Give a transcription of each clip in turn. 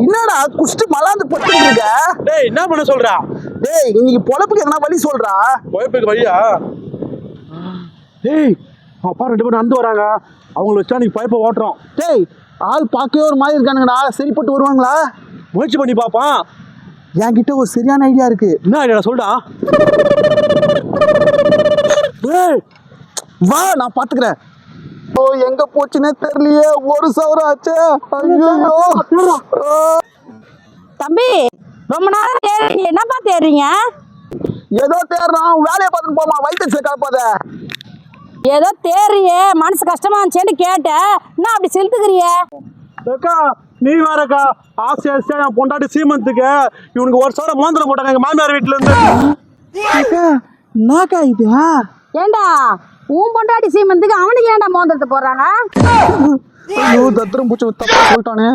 என்னடா குஷ்டு மலாந்து பட்டு இருக்க? டேய் என்ன பண்ண சொல்றா? டேய் இன்னைக்கு பொழப்புக்கு எதனா வழி சொல்றா. பொழப்புக்கு வழியா? டேய் அப்பா 2 பேரும் நடந்து வராங்க. அவங்கள வச்சா நீ பைப்பை ஓட்டுறோம். டேய் ஆள் பார்க்கவே ஒரு மாதிரி இருக்கானுங்கடா. சரிப்பட்டு வருவாங்களா? முயற்சி பண்ணி பாப்பான். என்கிட்ட ஒரு சரியான ஐடியா இருக்கு. என்ன ஐடியா சொல்டா? டேய் வா நான் பாத்துக்கிறேன். ஓ எங்க போச்சுன்னே தெரியலையே. 1 சவரம் ஆச்சே. ஐயோ தம்பி ரொம்ப நேரம் தேடுறீங்க, என்னப்பா தேடுறீங்க? ஏதோ தேடுறான். வேலையை பார்த்துட்டு போமா. வயிற்று கலப்பாத. ஏதோ தேடுறியே, மனசு கஷ்டமா இருந்துச்சேன்னு கேட்டேன். என்ன அப்படி செலுத்துக்கிறிய? அக்கா நீ வேறக்கா ஆசை ஆசையா என் பொண்டாட்டி சீமந்துக்கு இவனுக்கு 1 சவரம் மோந்திரம் போட்டாங்க எங்க மாமியார் வீட்டுல இருந்து. என்னக்கா இது? ஏண்டா உன் பொண்டாட்டி சீமந்துக்கு அவனுக்கு ஏன்டா மோந்திரத்தை போடுறாங்க? ஐயோ தத்திரம் பூச்சி தப்பா சொல்லிட்டானே.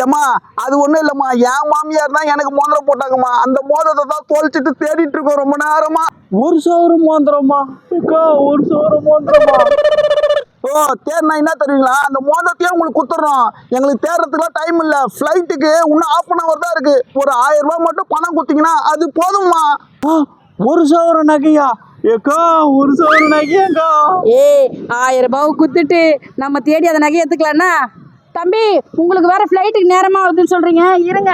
ஏம்மா அது ஒண்ணும் இல்லம்மா. என் மாமியார் தான் எனக்கு மோதிரம் போட்டாங்கம்மா. அந்த மோதிரத்தை தான் தொலைச்சிட்டு தேடிட்டு இருக்கோம் ரொம்ப நேரமா. 1 சவரம் மோந்திரமா? அக்கா 1 சவரம் மோந்திரமா? ஓ தேர்னா என்ன தருவீங்களா? அந்த மோதிரத்தையே உங்களுக்கு குத்துறோம். எங்களுக்கு தேடுறதுக்குலாம் டைம் இல்லை. ஃப்ளைட்டுக்கு இன்னும் 1/2 hour தான் இருக்கு. ஒரு 1000 ரூபாய் மட்டும் பணம் கொடுத்தீங்கன்னா அது போதும்மா. 1 சவரம் நகையா? ஏக்கா 1 சவரம் நகையாக்கா? ஏய் 1000 ரூபாய் குத்துட்டு நம்ம தேடி அந்த நகையை எடுத்துக்கலாம்னா? தம்பி உங்களுக்கு வேற ஃப்ளைட்டுக்கு நேரமா ஆகுதுன்னு சொல்றீங்க, இருங்க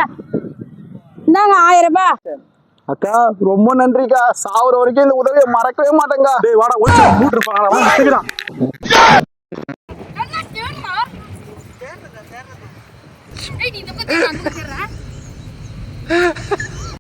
இந்தாங்க 1000 ரூபாய். அக்கா ரொம்ப நன்றிக்கா. சாவர வரைக்கும் இந்த உதவியை மறக்கவே மாட்டேங்க. டேய் வாடா ஒளிச்சு மூட்டு இருப்பாங்களா? வா சீக்கிரம். ஏய் நீ இந்த பக்கம்